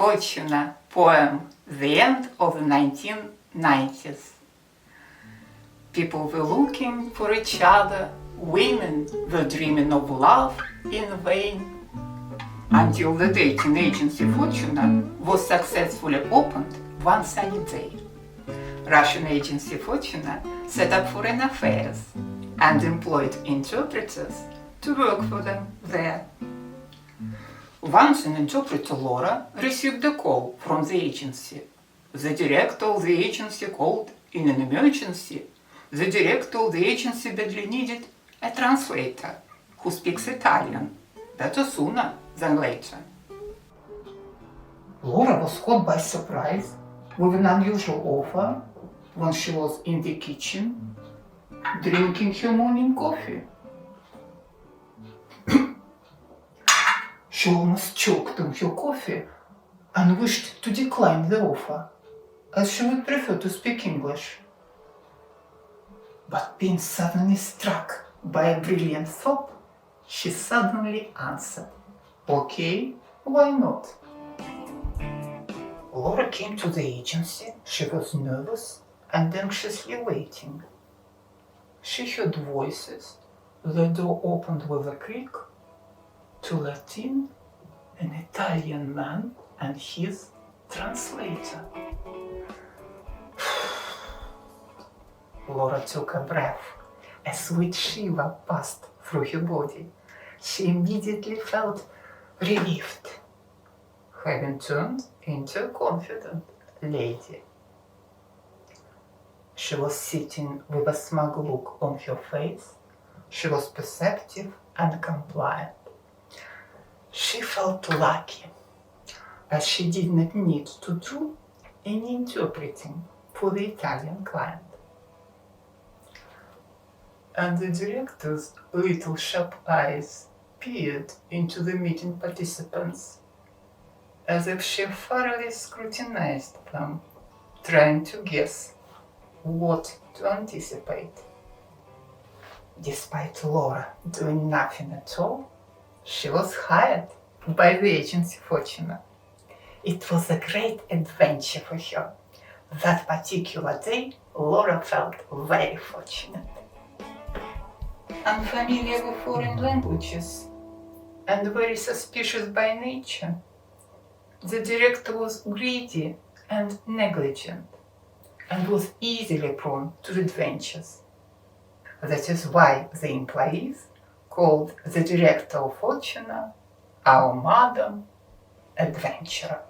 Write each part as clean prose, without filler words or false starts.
Fortuna poem, the end of the 1990s. People were looking for each other, women were dreaming of love in vain, until the dating agency Fortuna was successfully opened one sunny day. Russian agency Fortuna set up foreign affairs and employed interpreters to work for them there. Once an interpreter, Laura, received a call from the agency. The director of the agency called in an emergency. The director of the agency badly needed a translator who speaks Italian, better sooner than later. Laura was caught by surprise with an unusual offer when she was in the kitchen drinking her morning coffee. She almost choked on her coffee and wished to decline the offer, as she would prefer to speak English. But being suddenly struck by a brilliant thought, she suddenly answered, "Okay, why not?" Laura came to the agency. She was nervous and anxiously waiting. She heard voices. The door opened with a creak to let in an Italian man and his translator. Laura took a breath. A sweet shiver passed through her body. She immediately felt relieved, having turned into a confident lady. She was sitting with a smug look on her face. She was perceptive and compliant. She felt lucky, as she did not need to do any interpreting for the Italian client. And the director's little sharp eyes peered into the meeting participants, as if she thoroughly scrutinized them, trying to guess what to anticipate. Despite Laura doing nothing at all, she was hired by the agency Fortuna. It was a great adventure for her. That particular day, Laura felt very fortunate. Unfamiliar with foreign languages and very suspicious by nature, the director was greedy and negligent and was easily prone to adventures. That is why the employees called the director of Fortuna our Madam Adventurer.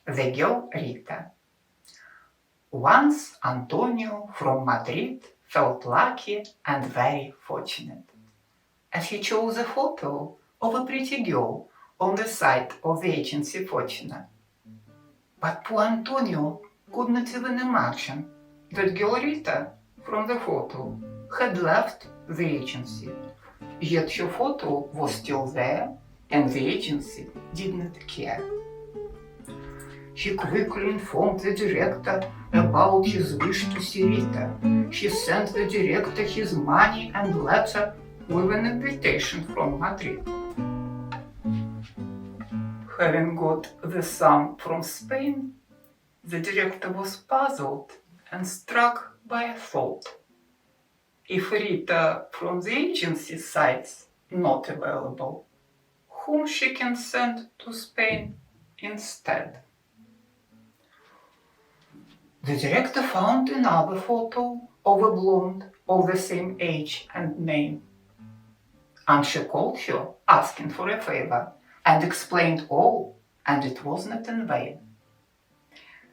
The girl Rita. Once Antonio from Madrid felt lucky and very fortunate, as he chose a photo of a pretty girl on the site of the agency Fortuna. But poor Antonio could not even imagine that girl Rita from the photo had left the agency, yet her photo was still there and the agency did not care. He quickly informed the director about his wish to see Rita. He sent the director his money and letter with an invitation from Madrid. Having got the sum from Spain, the director was puzzled and struck by a thought. If Rita from the agency side's not available, whom she can send to Spain instead? The director found another photo of a blonde of the same age and name, and she called her asking for a favor and explained all, and it was not in vain.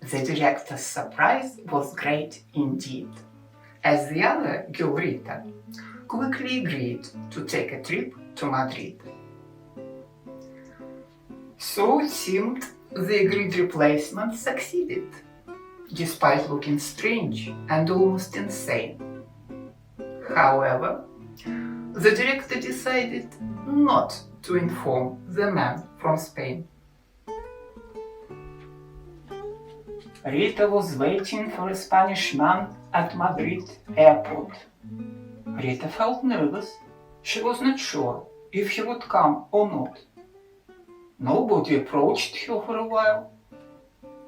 The director's surprise was great indeed. as the other girl, Rita, quickly agreed to take a trip to Madrid. So it seemed the agreed replacement succeeded, despite looking strange and almost insane. However, the director decided not to inform the man from Spain. Rita was waiting for a Spanish man at Madrid airport. Rita felt nervous. She was not sure if he would come or not. Nobody approached her for a while.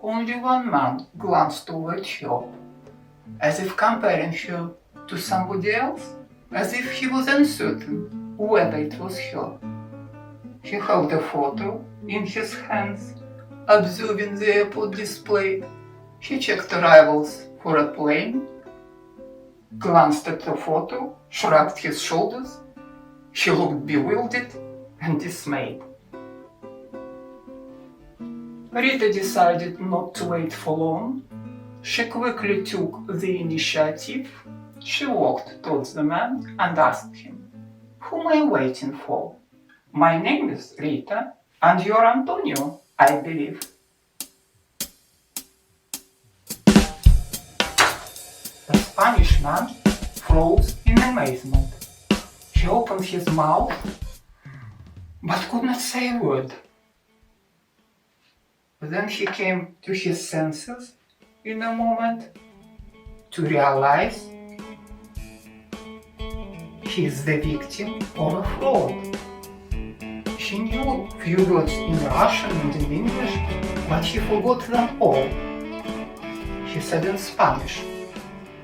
Only one man glanced over at her, as if comparing her to somebody else, as if he was uncertain whether it was her. He held a photo in his hands, observing the airport display. He checked arrivals for a plane, glanced at the photo, shrugged his shoulders. He looked bewildered and dismayed. Rita decided not to wait for long. She quickly took the initiative. She walked towards the man and asked him, "Who am I waiting for? My name is Rita, and you're Antonio, I believe." The Spanish man froze in amazement. He opened his mouth, but could not say a word. Then he came to his senses in a moment to realize he is the victim of a fraud. She knew few words in Russian and in English, but she forgot them all. He said in Spanish,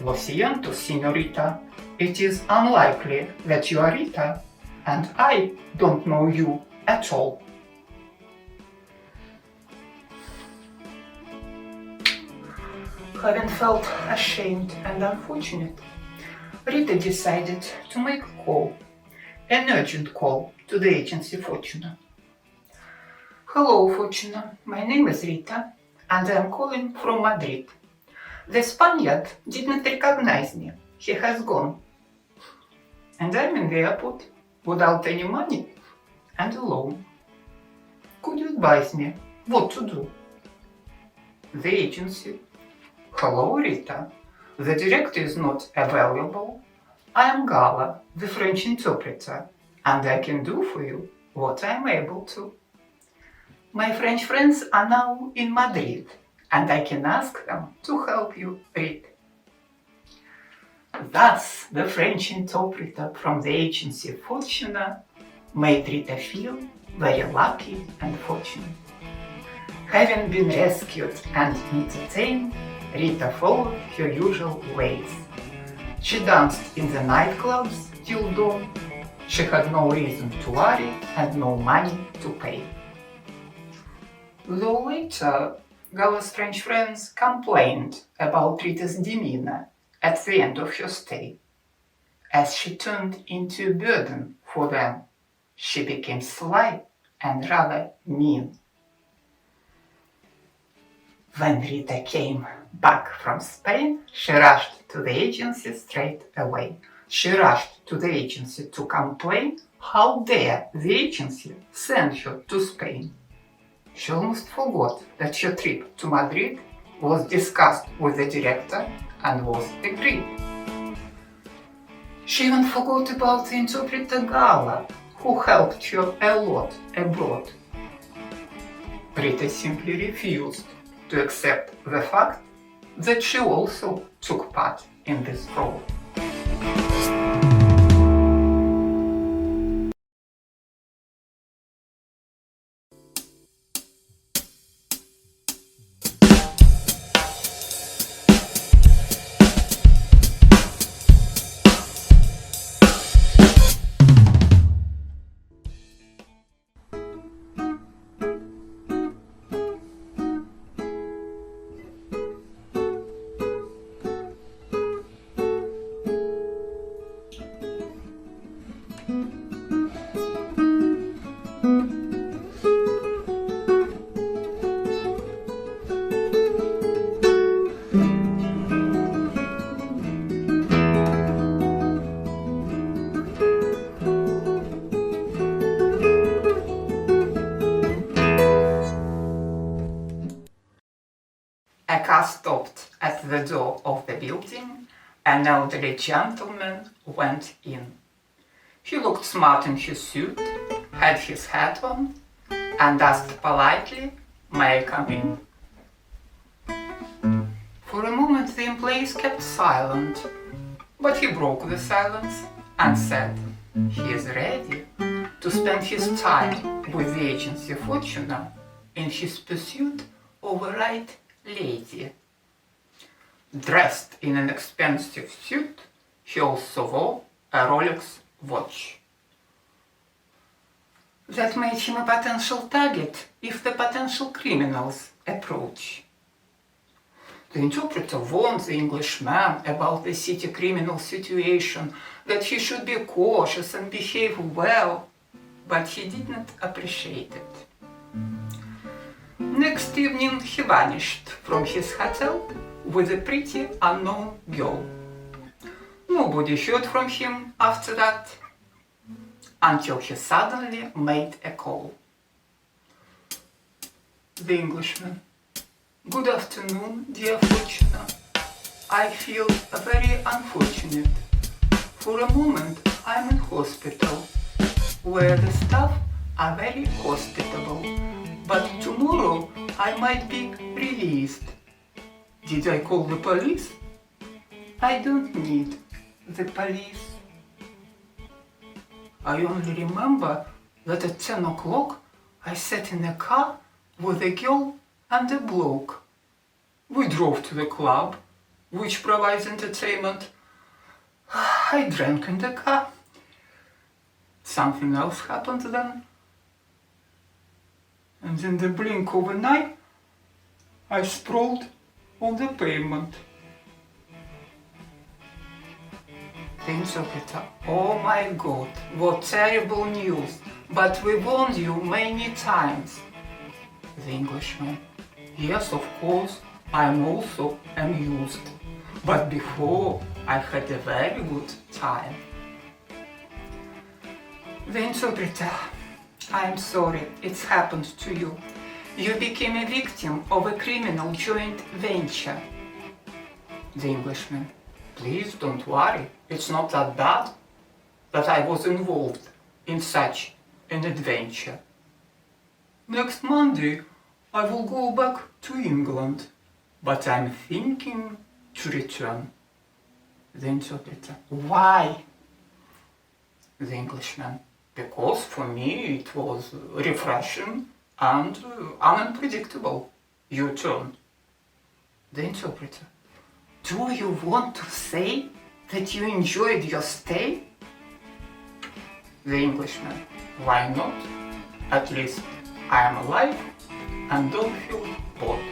"Lo siento, señorita, it is unlikely that you are Rita, and I don't know you at all." Having felt ashamed and unfortunate, Rita decided to make a call, an urgent call to the agency Fortuna. "Hello, Fortuna. My name is Rita, and I am calling from Madrid. The Spaniard did not recognize me. He has gone. And I'm in the airport without any money and alone. Could you advise me what to do?" The agency: "Hello, Rita. The director is not available. I am Gala, the French interpreter, and I can do for you what I am able to. My French friends are now in Madrid, and I can ask them to help you read." Thus, the French interpreter from the agency Fortuna made Rita feel very lucky and fortunate. Having been rescued and entertained, Rita followed her usual ways. She danced in the nightclubs till dawn. She had no reason to worry and no money to pay. Though later, Gala's French friends complained about Rita's demeanor at the end of her stay. As she turned into a burden for them, she became sly and rather mean. When Rita came back from Spain, she rushed to the agency straight away. She rushed to the agency to complain how dare the agency send her to Spain. She almost forgot that her trip to Madrid was discussed with the director and was agreed. She even forgot about the interpreter Gala, who helped her a lot abroad. Rita simply refused to accept the fact that she also took part in this fraud. stopped at the door of the building. An elderly gentleman went in. He looked smart in his suit, had his hat on, and asked politely, "May I come in?" For a moment the employees kept silent, but he broke the silence and said he is ready to spend his time with the agency Fortuna in his pursuit of a right lady. Dressed in an expensive suit, he also wore a Rolex watch. That made him a potential target if the potential criminals approach. The interpreter warned the Englishman about the city criminal situation, that he should be cautious and behave well, but he did not appreciate it. Next evening he vanished from his hotel with a pretty unknown girl. Nobody heard from him after that, until he suddenly made a call. The Englishman: "Good afternoon, dear Fortuna. I feel very unfortunate. For a moment I'm in hospital, where the staff are very hospitable, but tomorrow I might be released. Did I call the police? I don't need the police. I only remember that at 10 o'clock I sat in a car with a girl and a bloke. We drove to the club, which provides entertainment. I drank in the car. Something else happened then. And in the blink of an eye, I sprawled on the pavement." The interpreter: "Oh my God, what terrible news! But we warned you many times." The Englishman: "Yes, of course, I'm also amused. But before, I had a very good time." The interpreter: "I'm sorry it's happened to you. You became a victim of a criminal joint venture." The Englishman: "Please don't worry, it's not that bad that I was involved in such an adventure. Next Monday I will go back to England, but I'm thinking to return." The interpreter: "Why?" The Englishman: "Because for me it was refreshing and unpredictable. Your turn." The interpreter: "Do you want to say that you enjoyed your stay?" The Englishman: "Why not? At least I am alive and don't feel bored."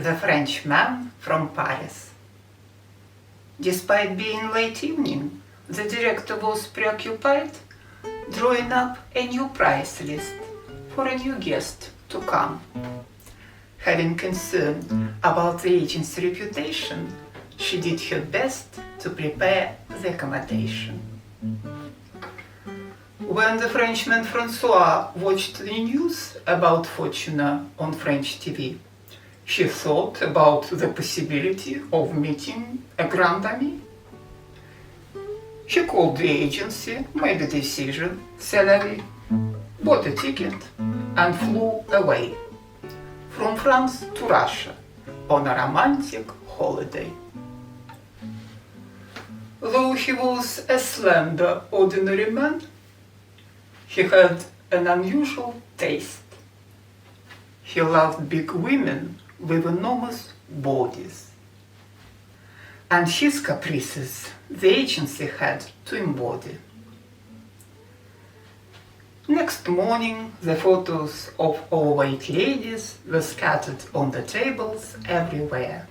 The Frenchman from Paris. Despite being late evening, the director was preoccupied drawing up a new price list for a new guest to come. Having concern about the agent's reputation, she did her best to prepare the accommodation. When the Frenchman Francois watched the news about Fortuna on French TV, he thought about the possibility of meeting a grand ami. He called the agency, made a decision, salary, bought a ticket, and flew away from France to Russia on a romantic holiday. Though he was a slender, ordinary man, he had an unusual taste. He loved big women with enormous bodies. And his caprices the agency had to embody. Next morning, the photos of overweight ladies were scattered on the tables everywhere.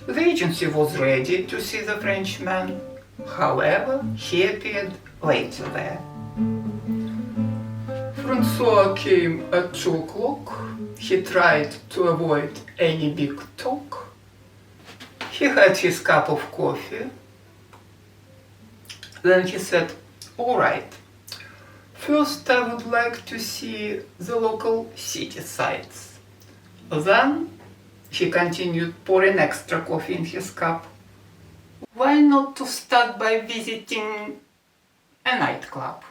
The agency was ready to see the Frenchman. However, he appeared later there. Francois came at 2 o'clock. He tried to avoid any big talk. He had his cup of coffee. Then he said, "All right. First, I would like to see the local city sights." Then he continued, pouring extra coffee in his cup. "Why not to start by visiting a nightclub?"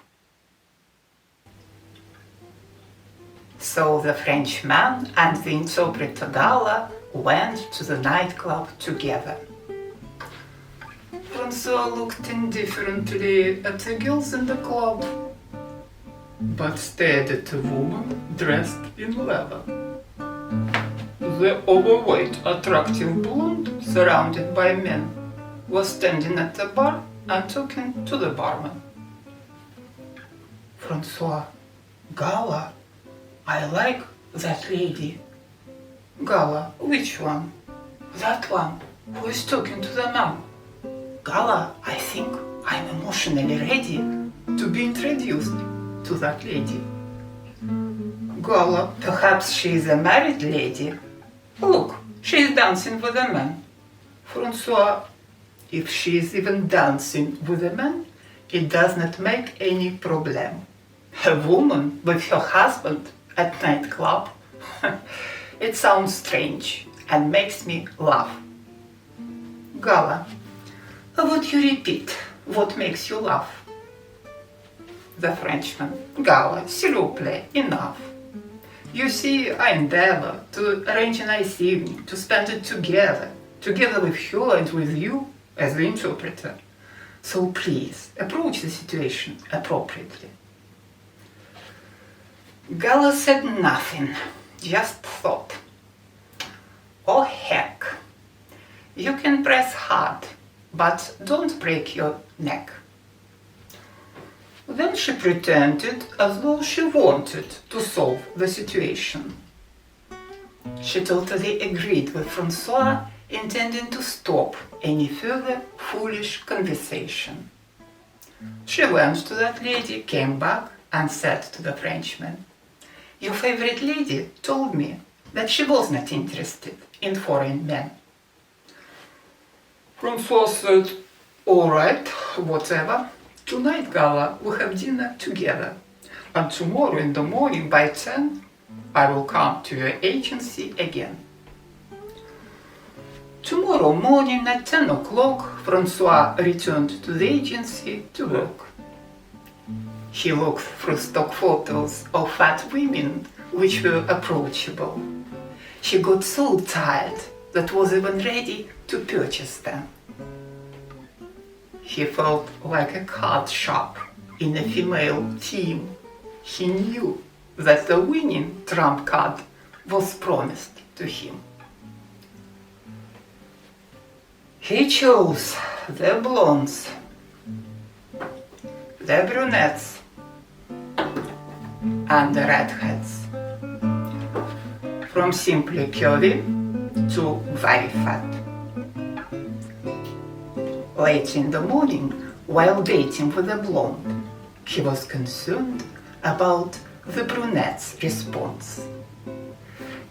So the Frenchman and the interpreter Gala went to the nightclub together. Francois looked indifferently at the girls in the club, but stared at a woman dressed in leather. The overweight, attractive blonde, surrounded by men, was standing at the bar and talking to the barman. "Francois, Gala, I like that lady." "Gala, which one?" "That one who is talking to the man." "Gala, I think I'm emotionally ready to be introduced to that lady." "Gala, perhaps she is a married lady. Look, she is dancing with a man." "Francois, if she is even dancing with a man, it does not make any problem. A woman with her husband at nightclub? It sounds strange and makes me laugh." "Gala, would you repeat what makes you laugh?" The Frenchman. "Gala, s'il vous plaît, enough. You see, I endeavor to arrange a nice evening, to spend it together with her and with you as the interpreter. So please, approach the situation appropriately." Gala said nothing, just thought. "Oh heck, you can press hard, but don't break your neck." Then she pretended as though she wanted to solve the situation. She totally agreed with Francois, intending to stop any further foolish conversation. She went to that lady, came back, and said to the Frenchman, "Your favorite lady told me that she was not interested in foreign men." Francois said, "All right, whatever. Tonight, Gala, we have dinner together, and tomorrow in the morning by 10, I will come to your agency again." Tomorrow morning at 10 o'clock, Francois returned to the agency to work. He looked through stock photos of fat women which were approachable. He got so tired that was even ready to purchase them. He felt like a card sharp in a female team. He knew that the winning trump card was promised to him. He chose the blondes, the brunettes, and the redheads, from simply curvy to very fat. Late in the morning, while dating with the blonde, he was concerned about the brunette's response.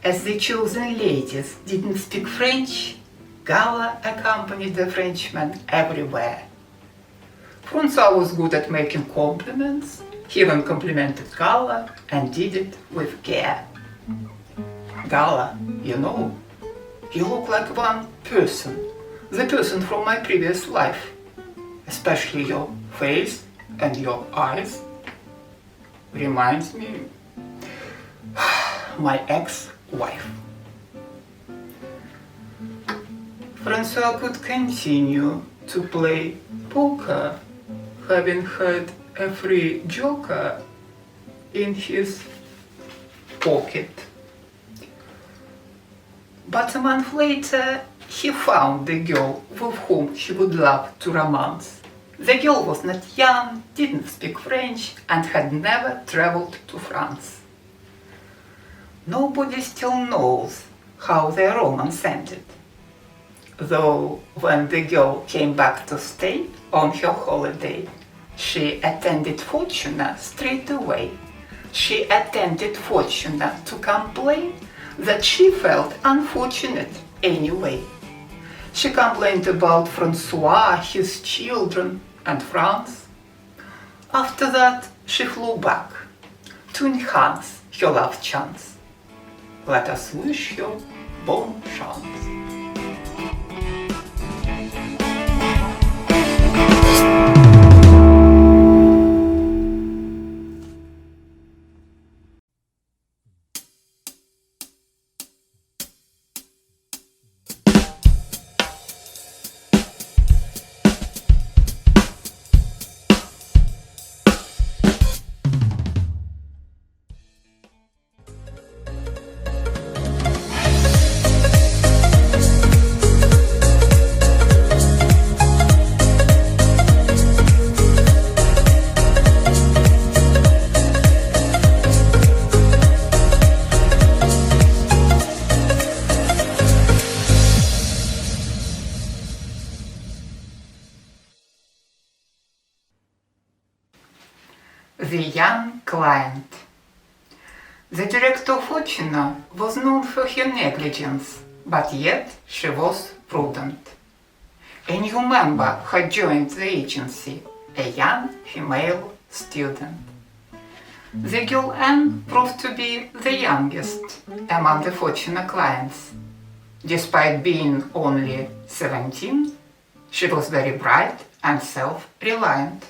As the chosen ladies didn't speak French, Gala accompanied the Frenchman everywhere. Francois was good at making compliments. He even complimented Gala and did it with care. "Gala, you know, you look like one person, the person from my previous life, especially your face and your eyes. Reminds me my ex-wife." Francois could continue to play poker, having had a free joker in his pocket. But a month later, he found the girl with whom he would love to romance. The girl was not young, didn't speak French, and had never traveled to France. Nobody still knows how their romance ended, though when the girl came back to stay on her holiday, she attended Fortuna straight away. She attended Fortuna to complain that she felt unfortunate anyway. She complained about Francois, his children, and France. After that, she flew back to enhance her love chance. Let us wish her bonne chance. The young client. The director of Fortuna was known for her negligence, but yet she was prudent. A new member had joined the agency, a young female student. The girl Anne proved to be the youngest among the Fortuna clients. Despite being only 17, she was very bright and self-reliant,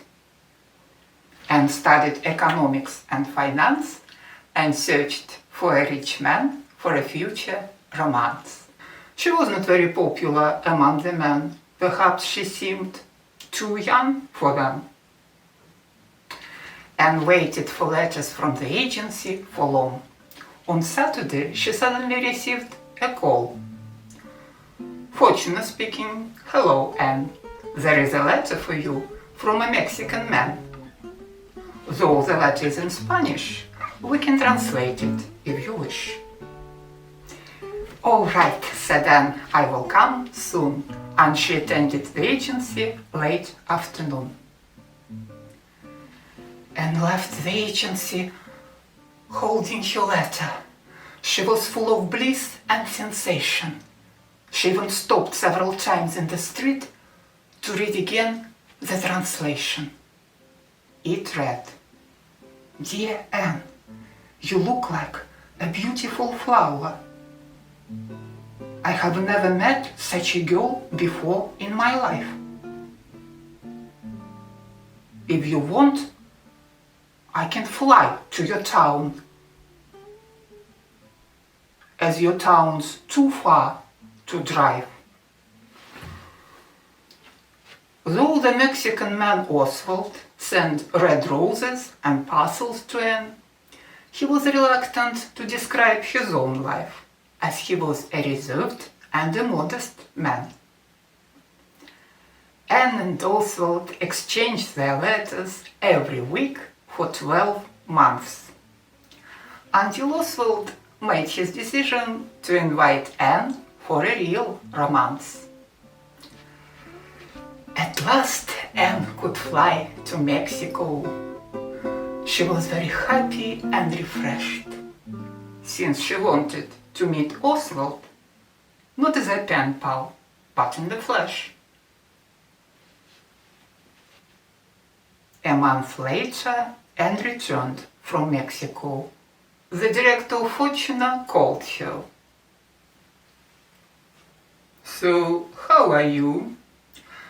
and studied economics and finance, and searched for a rich man for a future romance. She was not very popular among the men. Perhaps she seemed too young for them, and waited for letters from the agency for long. On Saturday, she suddenly received a call. Fortuna speaking. Hello, Anne. There is a letter for you from a Mexican man. Though the letter is in Spanish, we can translate it if you wish. All right, said Anne, I will come soon, and she attended the agency late afternoon. Anne left the agency holding her letter. She was full of bliss and sensation. She even stopped several times in the street to read again the translation. It read, Dear Anne, you look like a beautiful flower. I have never met such a girl before in my life. If you want, I can fly to your town, as your town's too far to drive. Though the Mexican man Oswald sent red roses and parcels to Anne, he was reluctant to describe his own life, as he was a reserved and a modest man. Anne and Oswald exchanged their letters every week for 12 months, until Oswald made his decision to invite Anne for a real romance. At last Anne could fly to Mexico. She was very happy and refreshed, since she wanted to meet Oswald, not as a pen pal, but in the flesh. A month later, Anne returned from Mexico. The director of Fortuna called her. So, how are you?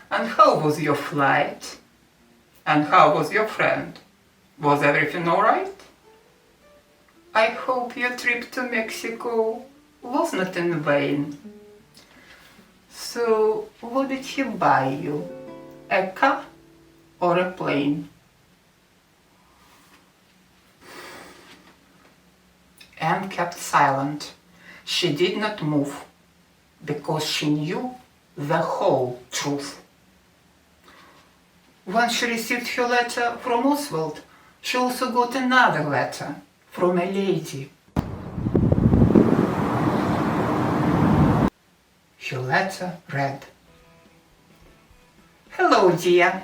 And how was your flight? And how was your friend? Was everything all right? I hope your trip to Mexico was not in vain. So, what did he buy you? A car or a plane? and kept silent. She did not move, because she knew the whole truth. When she received her letter from Oswald, she also got another letter from a lady. Her letter read, "Hello, dear.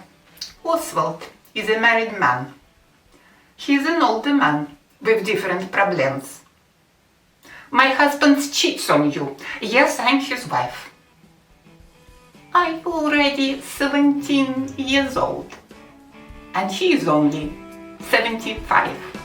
Oswald is a married man. He is an older man with different problems. My husband cheats on you. Yes, I'm his wife. I'm already 17 years old, and he is only 75.